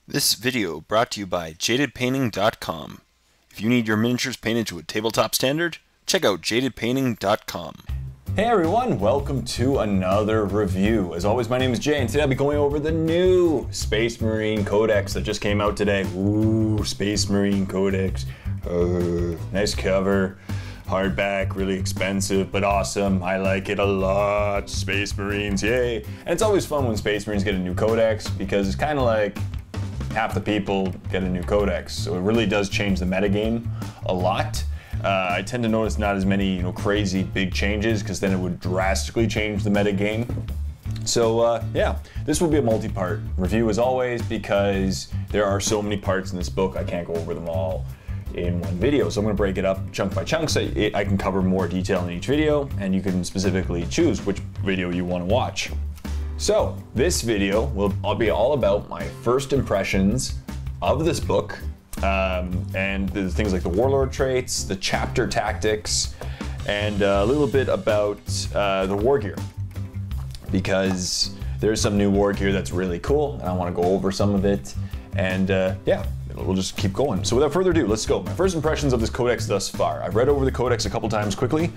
This video brought to you by jadedpainting.com. If you need your miniatures painted to a tabletop standard, check out jadedpainting.com. Hey everyone, welcome to another review. As always, my name is Jay, and today I'll be going over the new Space Marine Codex that just came out today. Ooh, Space Marine Codex. Nice cover, hardback, really expensive, but awesome. I like it a lot. Space Marines, yay. And it's always fun when Space Marines get a new Codex, because it's kind of like half the people get a new Codex. So it really does change the metagame a lot. I tend to notice not as many, crazy big changes, because then it would drastically change the metagame. So yeah, this will be a multi-part review as always, because there are so many parts in this book, I can't go over them all in one video. So I'm going to break it up chunk by chunk so I can cover more detail in each video, and you can specifically choose which video you want to watch. So this video will be all about my first impressions of this book, and the things like the Warlord traits, the chapter tactics, and a little bit about the war gear, because there's some new war gear that's really cool, and I want to go over some of it, and yeah, we'll just keep going. So without further ado, let's go. My first impressions of this Codex thus far. I've read over the Codex a couple times quickly.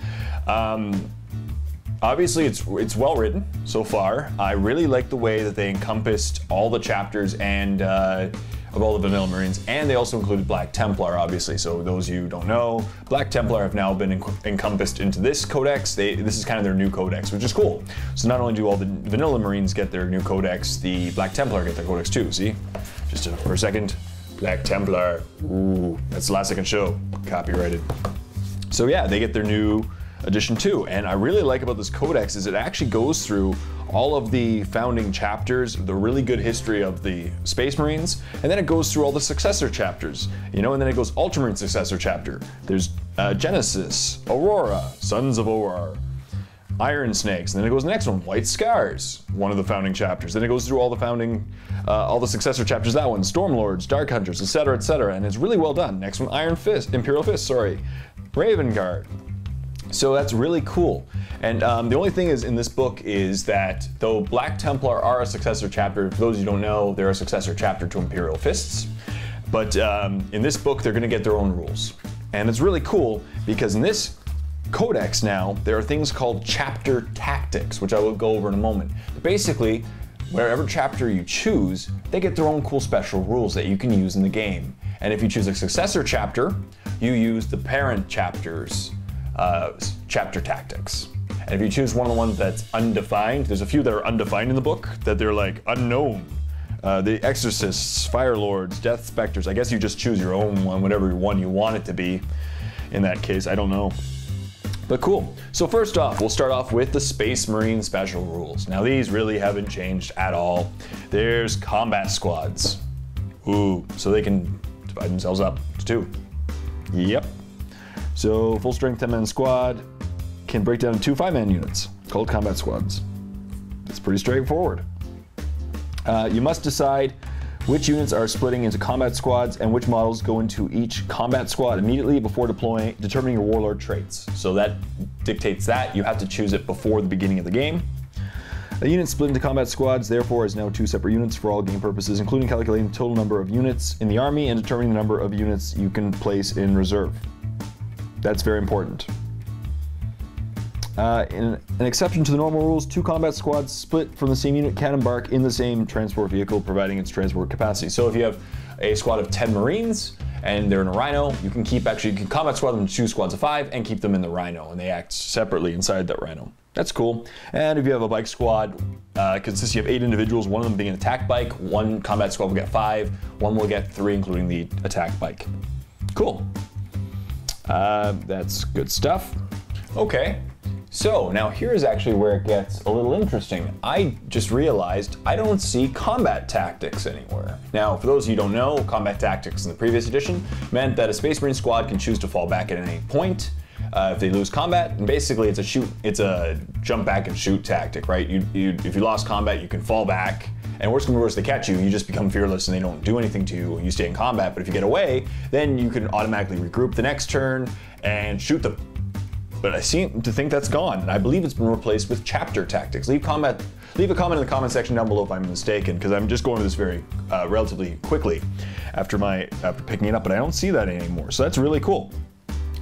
Obviously, it's well written so far. I really like the way that they encompassed all the chapters and of all the vanilla Marines, and they also included Black Templar, obviously. So those of you who don't know, Black Templar have now been encompassed into this Codex. This is kind of their new Codex, which is cool. So not only do all the vanilla Marines get their new Codex, the Black Templar get their Codex too, see? Just for a second, Black Templar, ooh, that's the last I can show, copyrighted. So yeah, they get their new edition too, and I really like about this Codex is it actually goes through all of the founding chapters, the really good history of the Space Marines, and then it goes through all the successor chapters, and then it goes Ultramarine successor chapter. There's Genesis, Aurora, Sons of Aurora, Iron Snakes, and then it goes the next one, White Scars, one of the founding chapters. Then it goes through all the founding, all the successor chapters, that one, Stormlords, Dark Hunters, etc., and it's really well done. Next one, Imperial Fist, Raven Guard. So that's really cool. And the only thing is in this book is that though Black Templar are a successor chapter, for those of you who don't know, they're a successor chapter to Imperial Fists. But in this book, they're gonna get their own rules. And it's really cool because in this Codex now, there are things called chapter tactics, which I will go over in a moment. But basically, wherever chapter you choose, they get their own cool special rules that you can use in the game. And if you choose a successor chapter, you use the parent chapter's chapter tactics. And if you choose one of the ones that's undefined, there's a few that are undefined in the book, that they're like unknown. The Exorcists, Fire Lords, Death Specters, I guess you just choose your own one, whatever one you want it to be. In that case, I don't know. But cool. So first off, we'll start off with the Space Marine special rules. Now these really haven't changed at all. There's combat squads. Ooh, so they can divide themselves up to two. Yep. So full strength 10-man squad can break down into 2 5-man units called combat squads. It's pretty straightforward. You must decide which units are splitting into combat squads and which models go into each combat squad immediately before determining your Warlord traits. So that dictates that. You have to choose it before the beginning of the game. A unit split into combat squads, therefore, is now 2 separate units for all game purposes, including calculating the total number of units in the army and determining the number of units you can place in reserve. That's very important. In an exception to the normal rules, 2 combat squads split from the same unit can embark in the same transport vehicle, providing its transport capacity. So if you have a squad of 10 Marines and they're in a Rhino, you can combat squad them into 2 squads of 5 and keep them in the Rhino, and they act separately inside that Rhino. That's cool. And if you have a bike squad, consisting of 8 individuals, one of them being an attack bike, 1 combat squad will get 5, 1 will get 3, including the attack bike. Cool. That's good stuff. Okay, so now here's actually where it gets a little interesting. I just realized I don't see combat tactics anywhere. Now, for those of you who don't know, combat tactics in the previous edition meant that a Space Marine squad can choose to fall back at any point if they lose combat, and basically it's a jump back and shoot tactic, right? If you lost combat, you can fall back. And worst comes to worst, they catch you, you just become fearless and they don't do anything to you, you stay in combat. But if you get away, then you can automatically regroup the next turn and shoot them. But I seem to think that's gone, and I believe it's been replaced with chapter tactics. Leave a comment in the comment section down below if I'm mistaken, because I'm just going over this very relatively quickly after picking it up, but I don't see that anymore. So that's really cool.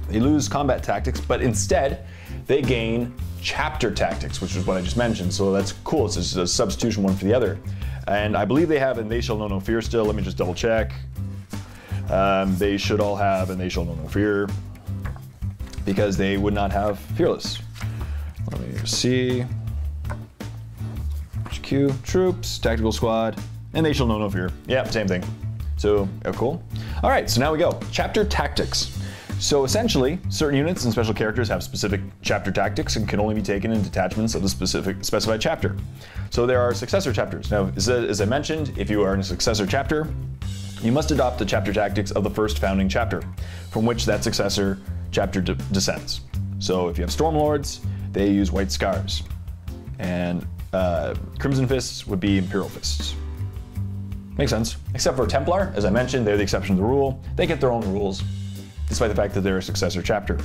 They lose combat tactics, but instead they gain chapter tactics, which is what I just mentioned. So that's cool. It's just a substitution one for the other. And I believe they have and they shall know no fear still. Let me just double check. They should all have and they shall know no fear, because they would not have fearless. Let me see. HQ, troops, tactical squad, and they shall know no fear. Yeah, same thing. So, cool. All right, so now we go. Chapter tactics. So essentially, certain units and special characters have specific chapter tactics and can only be taken in detachments of the specified chapter. So there are successor chapters. Now, as I mentioned, if you are in a successor chapter, you must adopt the chapter tactics of the first founding chapter, from which that successor chapter descends. So if you have Stormlords, they use White Scars, and Crimson Fists would be Imperial Fists. Makes sense. Except for Templar, as I mentioned, they're the exception to the rule. They get their own rules, despite the fact that they're a successor chapter.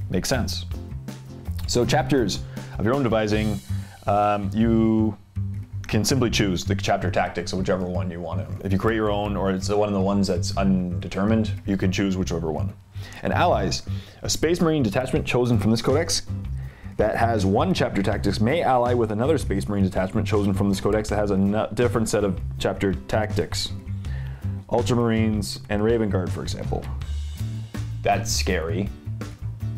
Makes sense. So chapters of your own devising, you can simply choose the chapter tactics of whichever one you want to. If you create your own, or it's one of the ones that's undetermined, you can choose whichever one. And allies, a Space Marine detachment chosen from this codex that has one chapter tactics may ally with another Space Marine detachment chosen from this codex that has a different set of chapter tactics. Ultramarines and Raven Guard, for example. That's scary.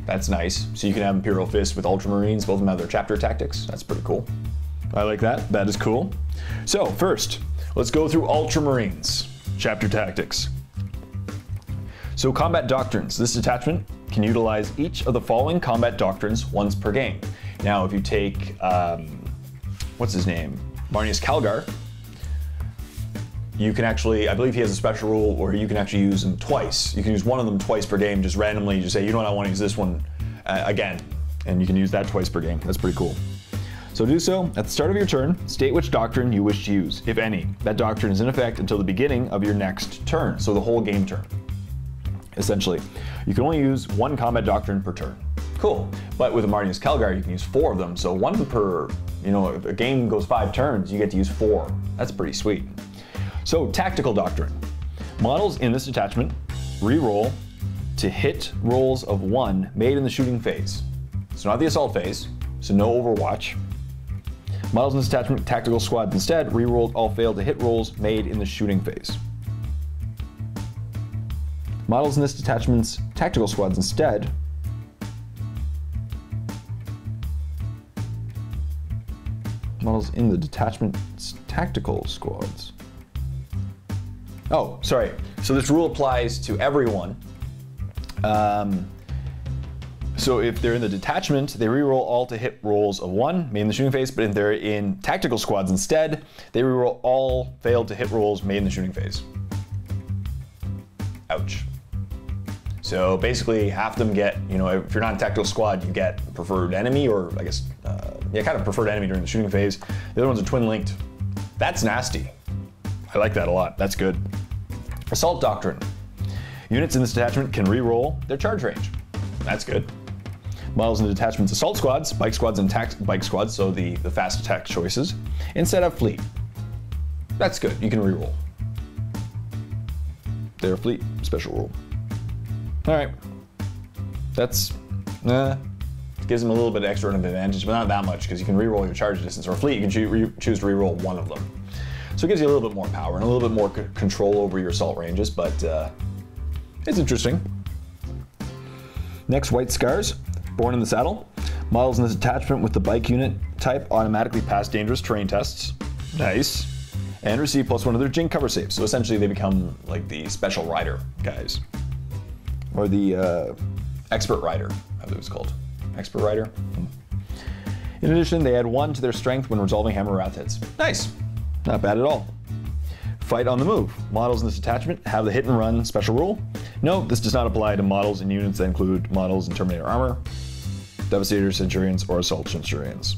That's nice. So you can have Imperial Fist with Ultramarines, both of them have their chapter tactics. That's pretty cool. I like that. That is cool. So first, let's go through Ultramarines chapter tactics. So combat doctrines. This detachment can utilize each of the following combat doctrines once per game. Now, if you take, what's his name? Marnius Calgar, you can actually, I believe he has a special rule where you can actually use them twice. You can use one of them twice per game, just randomly. You just say, you know what, I want to use this one again. And you can use that twice per game. That's pretty cool. So do so at the start of your turn, state which doctrine you wish to use, if any. That doctrine is in effect until the beginning of your next turn, so the whole game turn. Essentially, you can only use one combat doctrine per turn. Cool, but with a Marnius Calgar, you can use 4 of them, so 1 per, if a game goes 5 turns, you get to use 4. That's pretty sweet. So, tactical doctrine. Models in this detachment re-roll to hit rolls of 1 made in the shooting phase. So not the assault phase, so no Overwatch. Models in this detachment, tactical squads instead, re-rolled all failed to hit rolls made in the shooting phase. Models in this detachment's tactical squads instead models in the detachment's tactical squads. Oh, sorry. So this rule applies to everyone. So if they're in the detachment, they reroll all to hit rolls of 1 made in the shooting phase, but if they're in tactical squads instead, they reroll all failed to hit rolls made in the shooting phase. Ouch. So basically half them get, if you're not in tactical squad, you get preferred enemy, or I guess, kind of preferred enemy during the shooting phase. The other ones are twin linked. That's nasty. I like that a lot. That's good. Assault doctrine. Units in this detachment can re-roll their charge range. That's good. Models in the detachment's assault squads, bike squads, and bike squads, so the fast attack choices, instead of fleet. That's good. You can re-roll. They're a fleet special rule. All right. That's, gives them a little bit extra advantage, but not that much, because you can re-roll your charge distance. Or a fleet, you can choose to re-roll 1 of them. So it gives you a little bit more power and a little bit more control over your assault ranges, but it's interesting. Next, White Scars. Born in the saddle. Models in this attachment with the bike unit type automatically pass dangerous terrain tests. Nice. And receive +1 of their Jink cover saves. So essentially they become like the special rider guys. Or the expert rider, I believe it's called. Expert rider. In addition, they add 1 to their strength when resolving hammer wrath hits. Nice. Not bad at all. Fight on the move. Models in this attachment have the hit and run special rule. No, this does not apply to models and units that include models in Terminator armor, Devastator Centurions, or Assault Centurions.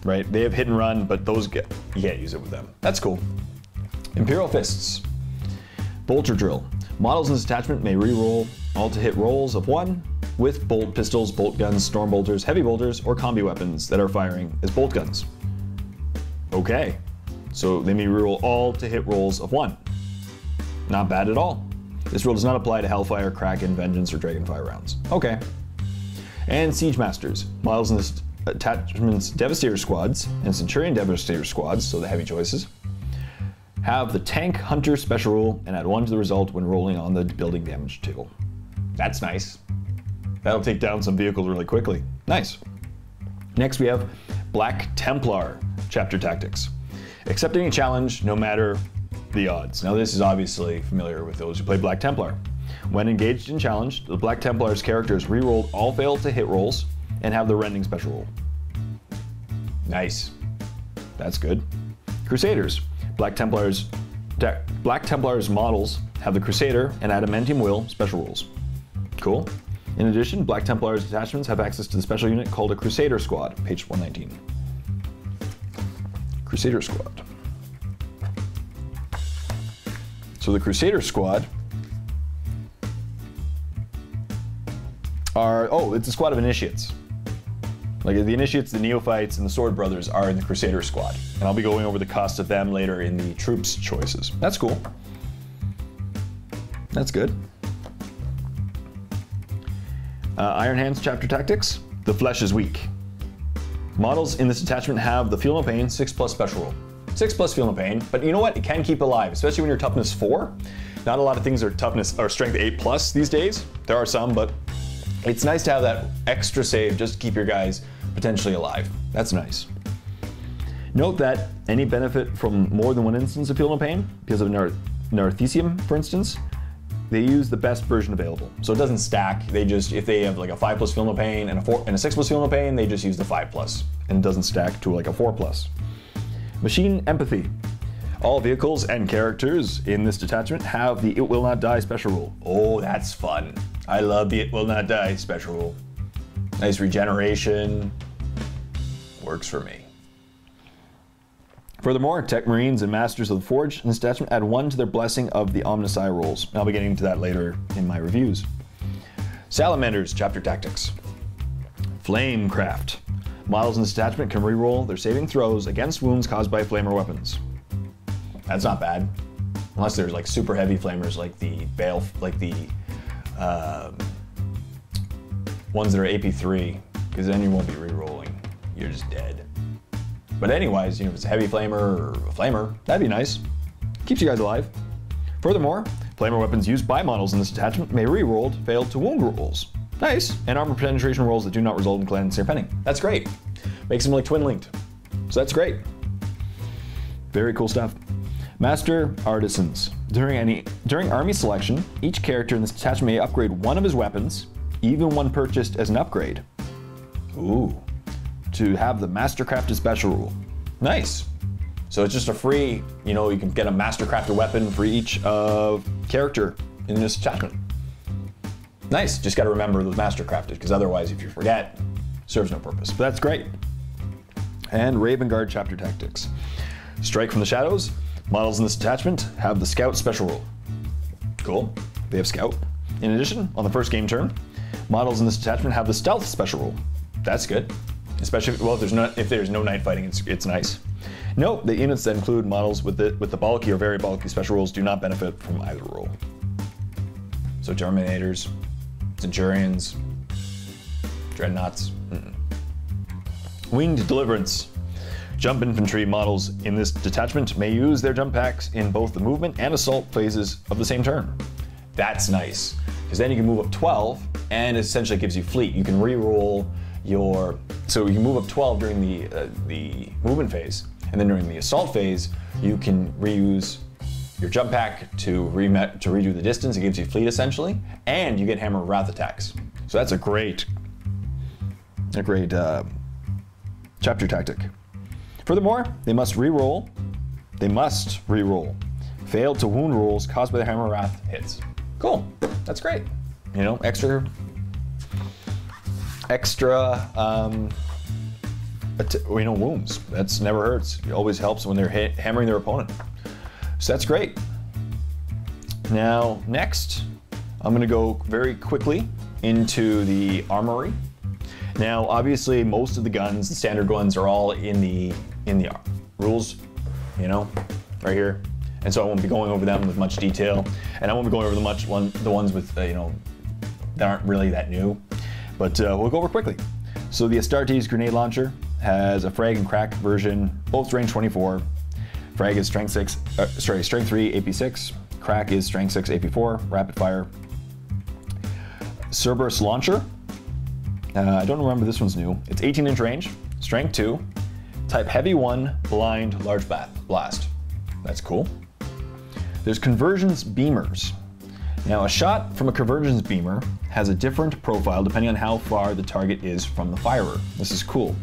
Right? They have hit and run, but those you can't use it with them. That's cool. Imperial Fists. Bolter Drill. Models in this attachment may re-roll all to hit rolls of 1 with bolt pistols, bolt guns, storm bolters, heavy bolters, or combi weapons that are firing as bolt guns. Okay, so they may reroll all to hit rolls of 1. Not bad at all. This rule does not apply to Hellfire, Kraken, Vengeance, or Dragonfire rounds. Okay. And Siege Masters. Models in this attachment's Devastator squads and Centurion Devastator squads, so the heavy choices, have the Tank Hunter special rule and add 1 to the result when rolling on the building damage table. That's nice. That'll take down some vehicles really quickly. Nice. Next we have Black Templar chapter tactics. Accept any challenge, no matter the odds. Now this is obviously familiar with those who play Black Templar. When engaged in challenge, the Black Templar's characters reroll all failed to hit rolls and have the rending special rule. Nice. That's good. Crusaders. Black Templars models have the Crusader and Adamantium Will special rules. Cool. In addition, Black Templars detachments have access to the special unit called a Crusader Squad, page 119. Crusader Squad. So the Crusader Squad it's a squad of initiates. Like the initiates, the neophytes, and the sword brothers are in the Crusader Squad. And I'll be going over the cost of them later in the troops choices. That's cool. That's good. Iron Hands chapter tactics. The flesh is weak. Models in this attachment have the Feel No Pain 6+ special rule. 6+ Feel No Pain, but you know what? It can keep alive, especially when you're toughness 4. Not a lot of things are toughness or strength 8+ these days. There are some, but it's nice to have that extra save just to keep your guys potentially alive. That's nice. Note that any benefit from more than one instance of Feel No Pain, because of Narthecium, for instance, they use the best version available. So it doesn't stack. They just, if they have like a 5+ Feel No Pain and a 6+ Feel No Pain, they just use the 5+, and it doesn't stack to like a 4+. Machine Empathy. All vehicles and characters in this detachment have the It Will Not Die special rule. Oh, that's fun. I love the It Will Not Die special rule. Nice regeneration. Works for me. Furthermore, Tech Marines and Masters of the Forge in this detachment add 1 to their blessing of the Omnisci rolls. I'll be getting into that later in my reviews. Salamanders chapter tactics. Flamecraft. Models in this detachment can reroll their saving throws against wounds caused by flamer weapons. That's not bad. Unless there's like super heavy flamers like the ones that are AP3, because then you won't be rerolling. You're just dead. But anyways, if it's a heavy flamer or a flamer, that'd be nice. Keeps you guys alive. Furthermore, flamer weapons used by models in this attachment may rerolled failed to wound rolls. Nice. And armor penetration rolls that do not result in cleanse or penning. That's great. Makes them like twin linked. So that's great. Very cool stuff. Master Artisans. During army selection, each character in this detachment may upgrade one of his weapons, even one purchased as an upgrade. Ooh. To have the Mastercrafted special rule. Nice. So it's just a free, you can get a Mastercrafted weapon for each character in this attachment. Nice. Just got to remember the Mastercrafted, because otherwise, if you forget, serves no purpose. But that's great. And Raven Guard chapter tactics. Strike from the shadows. Models in this attachment have the Scout special rule. Cool. They have Scout. In addition, on the first game turn, models in this attachment have the Stealth special rule. That's good. Especially if there's no night fighting, it's nice. Note that units that include models with the bulky or very bulky special rules do not benefit from either rule. So Terminators, Centurions, Dreadnoughts. Winged Deliverance. Jump infantry models in this detachment may use their jump packs in both the movement and assault phases of the same turn. That's nice, because then you can move up 12, and it essentially gives you fleet. You can re-roll so you can move up 12 during the movement phase, and then during the assault phase, you can reuse your jump pack to redo the distance. It gives you fleet essentially, and you get Hammer of Wrath attacks. So that's a great chapter tactic. Furthermore, they must re-roll failed to wound rolls caused by the Hammer of Wrath hits. Cool, that's great. Extra wounds. That's never hurts. It always helps when they're hammering their opponent. So that's great. Now, next, I'm gonna go very quickly into the Armory. Now, obviously, most of the guns, the standard guns, are all in the rules, you know, right here. And so I won't be going over them with much detail, and I won't be going over the ones with, you know, that aren't really that new, but we'll go over quickly. So the Astartes grenade launcher has a frag and crack version, both range 24. Frag is strength 3, AP 6. Crack is strength 6, AP 4, rapid fire. Cerberus launcher. I don't remember, this one's new. It's 18-inch range, strength 2, type heavy 1, blind, large blast. That's cool. There's convergence beamers. Now, a shot from a convergence beamer has a different profile depending on how far the target is from the firer. This is cool.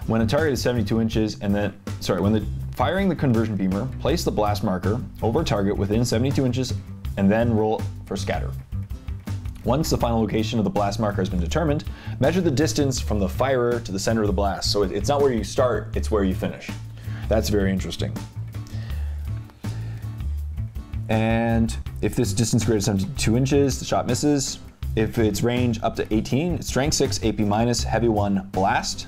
When a target is 72 inches when firing the conversion beamer, place the blast marker over a target within 72 inches and then roll for scatter. Once the final location of the blast marker has been determined, measure the distance from the firer to the center of the blast. So it's not where you start, it's where you finish. That's very interesting. And if this distance is greater than 72 inches, the shot misses. If it's range up to 18, it's strength 6, AP minus, heavy 1, blast.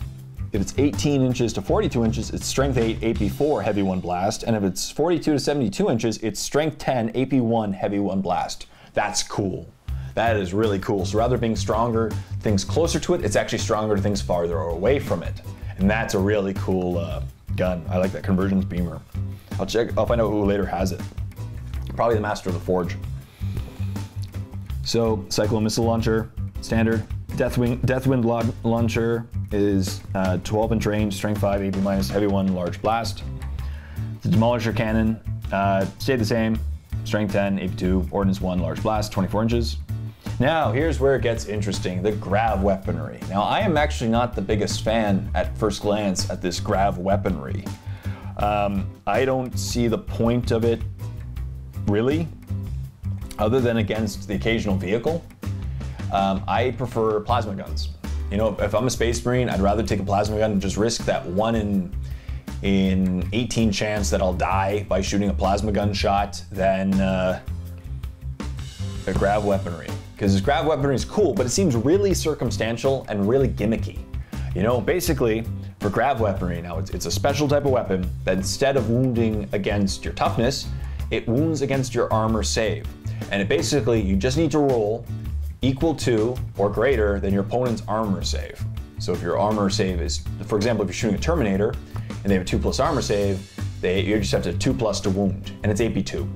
If it's 18 inches to 42 inches, it's strength 8, AP 4, heavy 1, blast. And if it's 42 to 72 inches, it's strength 10, AP 1, heavy 1, blast. That's cool. That is really cool. So rather than being stronger things closer to it, it's actually stronger to things farther away from it. And that's a really cool gun. I like that convergence beamer. I'll find out who later has it. Probably the master of the forge. So, Cyclone missile launcher, standard. Deathwind launcher is 12-inch range, strength 5, AP minus, heavy 1, large blast. The demolisher cannon stayed the same, strength 10, AP 2, ordnance 1, large blast, 24 inches. Now, here's where it gets interesting, the grav weaponry. Now, I am actually not the biggest fan at first glance at this grav weaponry. I don't see the point of it really, other than against the occasional vehicle. I prefer plasma guns. You know, if I'm a Space Marine, I'd rather take a plasma gun and just risk that 1 in 18 chance that I'll die by shooting a plasma gun shot than a grav weaponry. Because this grav weaponry is cool, but it seems really circumstantial and really gimmicky. You know, basically, for grav weaponry, now it's a special type of weapon that instead of wounding against your toughness, it wounds against your armor save. And it basically, you just need to roll equal to or greater than your opponent's armor save. So if your armor save is, for example, if you're shooting a Terminator and they have a 2+ armor save, you just have to 2+ to wound, and it's AP 2.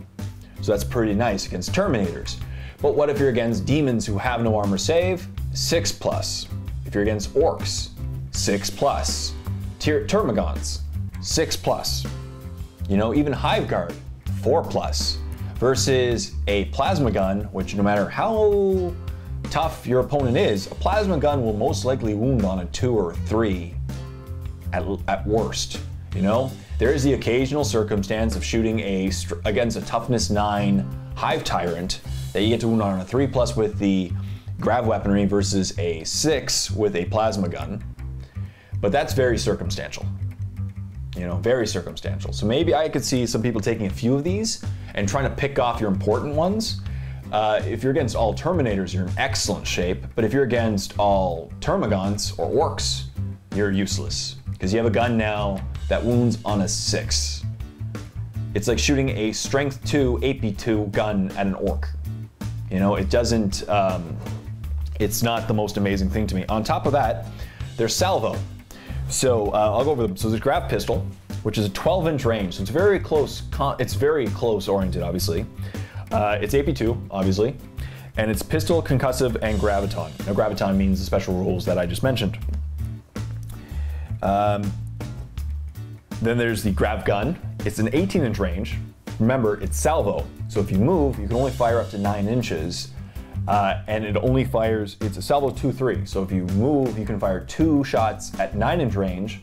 So that's pretty nice against Terminators. But what if you're against demons who have no armor save? 6+. If you're against orcs, 6+. Termagants, 6+. You know, even Hive Guard, 4+, versus a plasma gun, which no matter how tough your opponent is, a plasma gun will most likely wound on a 2 or 3 at worst. You know, there is the occasional circumstance of shooting against a toughness 9 Hive Tyrant that you get to wound on a 3+ with the grav weaponry versus a 6 with a plasma gun, but that's very circumstantial. You know, very circumstantial. So maybe I could see some people taking a few of these and trying to pick off your important ones. If you're against all Terminators, you're in excellent shape, but if you're against all Termagants or Orcs, you're useless, because you have a gun now that wounds on a 6. It's like shooting a strength 2, AP 2 gun at an Orc. You know, it doesn't, it's not the most amazing thing to me. On top of that, there's salvo. So I'll go over them. So there's grav pistol, which is a 12-inch range. So it's very close oriented, obviously. It's AP2, obviously. And it's pistol, concussive, and graviton. Now graviton means the special rules that I just mentioned. Then there's the grav gun. It's an 18-inch range. Remember, it's salvo. So if you move, you can only fire up to 9 inches. And it only fires, it's a salvo 2-3. So if you move, you can fire 2 shots at 9-inch range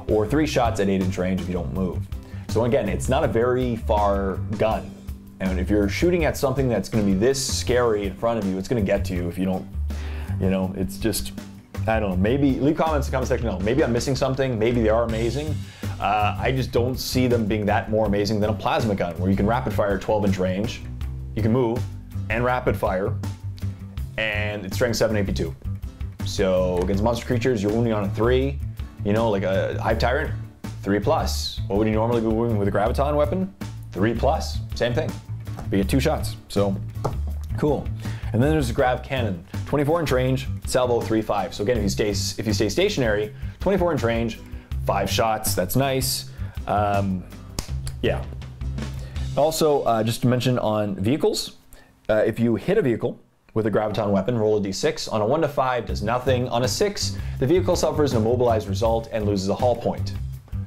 or 3 shots at 8-inch range if you don't move. So again, it's not a very far gun. And if you're shooting at something that's gonna be this scary in front of you, it's gonna get to you if you don't, you know, it's just, I don't know, maybe, leave comments in the comment section below. Maybe I'm missing something, maybe they are amazing. I just don't see them being that more amazing than a plasma gun, where you can rapid fire 12-inch range, you can move, and rapid fire, and it's strength 7 AP2. So against monster creatures, you're wounding on a 3, you know, like a Hive Tyrant, 3+. What would you normally be moving with a graviton weapon? 3+. Same thing. But you get 2 shots. So cool. And then there's a grav cannon, 24-inch range, salvo 3.5. So again, if you stay stationary, 24-inch range, 5 shots. That's nice. Yeah. Also, just to mention on vehicles, if you hit a vehicle with a graviton weapon, roll a d6. On a 1 to 5, does nothing. On a 6, the vehicle suffers an immobilized result and loses a hull point.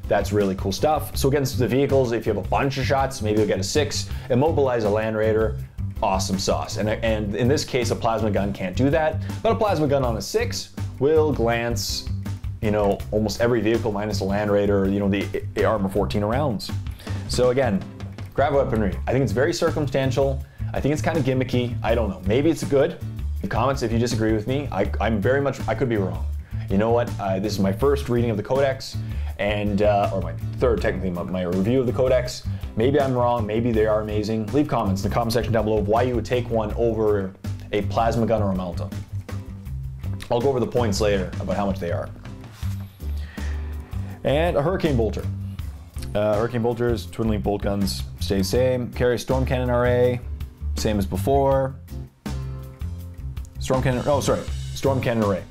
That's really cool stuff. So against the vehicles, if you have a bunch of shots, maybe you'll get a 6. Immobilize a Land Raider, awesome sauce. And in this case, a plasma gun can't do that, but a plasma gun on a 6 will glance, you know, almost every vehicle minus a Land Raider, you know, the armor 14 rounds. So again, grav weaponry. I think it's very circumstantial. I think it's kind of gimmicky. I don't know. Maybe it's good. In the comments if you disagree with me. I could be wrong. You know what? This is my first reading of the Codex, and or my third, technically, my review of the Codex. Maybe I'm wrong. Maybe they are amazing. Leave comments in the comment section down below of why you would take one over a plasma gun or a Malta. I'll go over the points later about how much they are. And a Hurricane Bolter. Hurricane Bolters, twin link bolt guns, stay same. Carry Storm Cannon RA, same as before. Storm Cannon Array.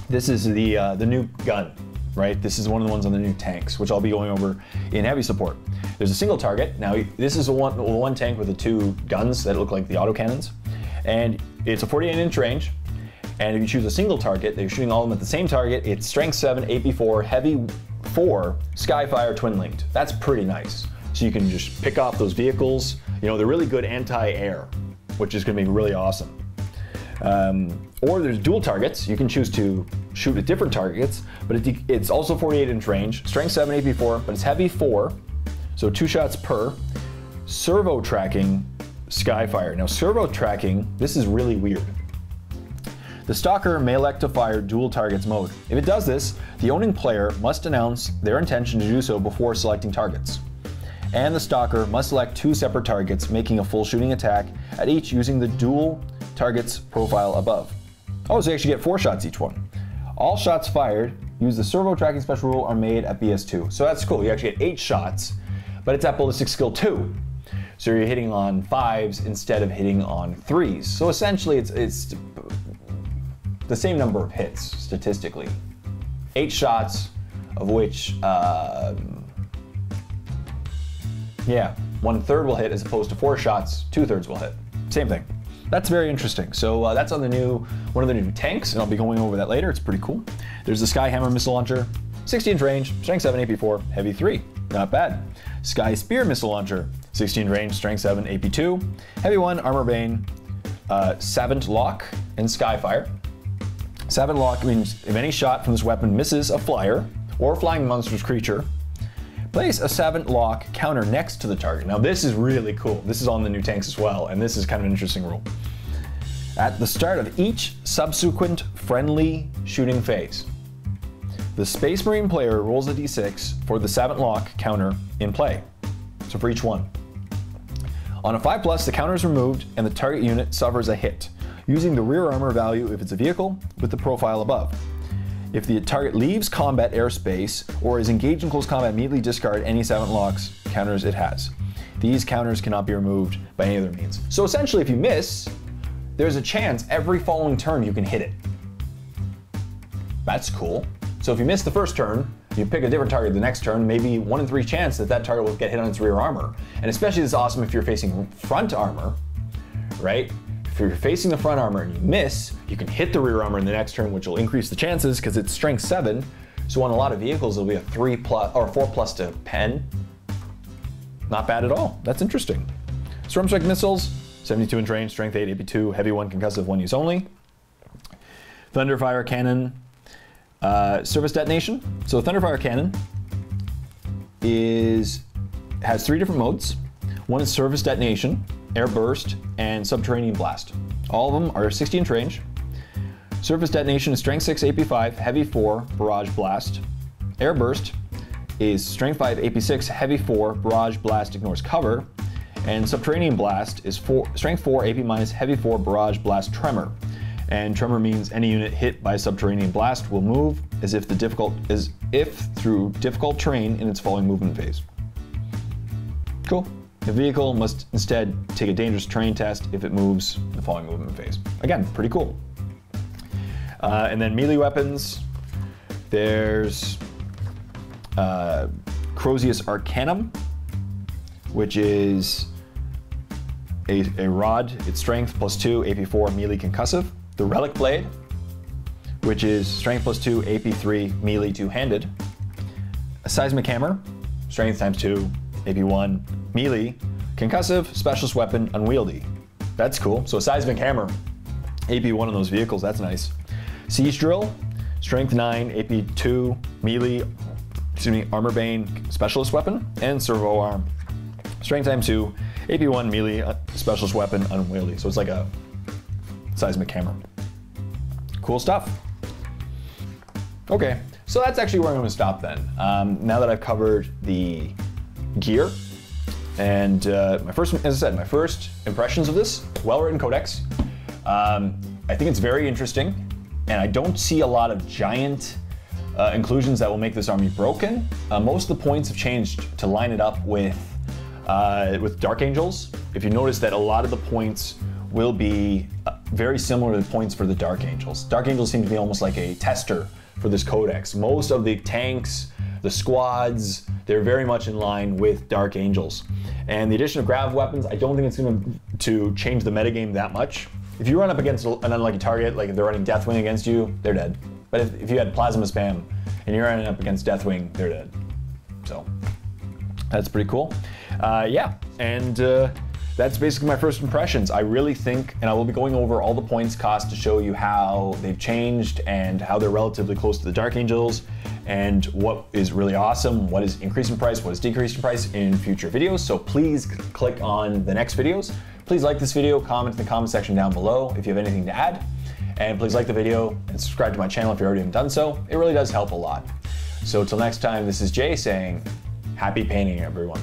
This is the new gun, right? This is one of the ones on the new tanks, which I'll be going over in heavy support. There's a single target. Now, this is a one tank with the 2 guns that look like the autocannons, and it's a 48-inch range. And if you choose a single target, they're shooting all of them at the same target. It's strength 7, AP4, heavy 4, Skyfire twin linked. That's pretty nice. So you can just pick off those vehicles. You know, they're really good anti-air, which is going to be really awesome. Or there's dual targets. You can choose to shoot at different targets, but it's also 48-inch range, strength 7, AP4, but it's heavy 4, so 2 shots per. Servo tracking Skyfire. Now, servo tracking, this is really weird. The stalker may elect to fire dual targets mode. If it does this, the owning player must announce their intention to do so before selecting targets. And the stalker must select 2 separate targets, making a full shooting attack at each using the dual targets profile above. Oh, so you actually get 4 shots each one. All shots fired use the servo tracking special rule are made at BS2. So that's cool. You actually get 8 shots, but it's at ballistic skill 2. So you're hitting on 5s instead of hitting on 3s. So essentially it's the same number of hits statistically. 8 shots, of which, yeah, 1/3 will hit as opposed to 4 shots, 2/3 will hit. Same thing. That's very interesting. So that's on one of the new tanks, and I'll be going over that later. It's pretty cool. There's the Skyhammer missile launcher, 16-inch range, strength 7, AP4, heavy 3. Not bad. Sky Spear missile launcher, 16 range, strength 7, AP2, heavy 1, armor bane, Savant lock, and Skyfire. Savant lock means if any shot from this weapon misses a flyer or flying monstrous creature, place a Savant lock counter next to the target. Now this is really cool. This is on the new tanks as well, and this is kind of an interesting rule. At the start of each subsequent friendly shooting phase, the Space Marine player rolls a d6 for the Savant lock counter in play. So for each one. On a 5+, the counter is removed and the target unit suffers a hit, using the rear armor value if it's a vehicle with the profile above. If the target leaves combat airspace or is engaged in close combat, immediately discard any Savant locks counters it has. These counters cannot be removed by any other means. So essentially, if you miss, there's a chance every following turn you can hit it. That's cool. So if you miss the first turn, you pick a different target the next turn, maybe 1 in 3 chance that that target will get hit on its rear armor. And especially this is awesome if you're facing front armor, right? If you're facing the front armor and you miss, you can hit the rear armor in the next turn, which will increase the chances because it's strength 7. So on a lot of vehicles, it'll be a 3+ or 4+ to pen. Not bad at all. That's interesting. Storm Strike missiles, 72-inch range, strength 8, AP2, heavy 1, concussive 1 use only. Thunderfire cannon, service detonation. So Thunderfire cannon has 3 different modes. One is service detonation, air burst, and subterranean blast. All of them are 60-inch range. Surface detonation is strength 6, AP5, heavy 4, barrage blast. Air burst is strength 5, AP6, heavy 4, barrage blast ignores cover. And subterranean blast is strength 4, AP-, heavy 4, barrage blast tremor. And tremor means any unit hit by a subterranean blast will move as if through difficult terrain in its following movement phase. Cool. The vehicle must instead take a dangerous terrain test if it moves in the following movement phase. Again, pretty cool. And then melee weapons. There's Crozius Arcanum, which is a rod. Its strength +2, AP4, melee concussive. The Relic Blade, which is strength +2, AP3, melee two-handed. A Seismic Hammer, strength ×2, AP1, melee, concussive, specialist weapon, unwieldy. That's cool. So a Seismic Hammer, AP1 on those vehicles, that's nice. Siege Drill, strength 9, AP2, melee, Armor Bane, specialist weapon, and Servo Arm. Strength ×2, AP1, melee, specialist weapon, unwieldy. So it's like a Seismic Hammer. Cool stuff. Okay, so that's actually where I'm going to stop then. Now that I've covered the gear, and my first impressions of this, well-written codex. I think it's very interesting, and I don't see a lot of giant inclusions that will make this army broken. Most of the points have changed to line it up with Dark Angels. If you notice that a lot of the points will be very similar to the points for the Dark Angels. Dark Angels seem to be almost like a tester for this codex. Most of the tanks, the squads, they're very much in line with Dark Angels. And the addition of grav weapons, I don't think it's going to change the metagame that much. If you run up against an unlucky target, like if they're running Deathwing against you, they're dead. But if you had Plasma Spam and you're running up against Deathwing, they're dead. So that's pretty cool. Yeah, and that's basically my first impressions. I really think, and I will be going over all the points cost to show you how they've changed and how they're relatively close to the Dark Angels, and what is really awesome, what is increasing price, what is decreasing price in future videos. So please click on the next videos. Please like this video, comment in the comment section down below if you have anything to add, and please like the video and subscribe to my channel if you already haven't done so. It really does help a lot. So till next time, this is Jay saying, happy painting, everyone.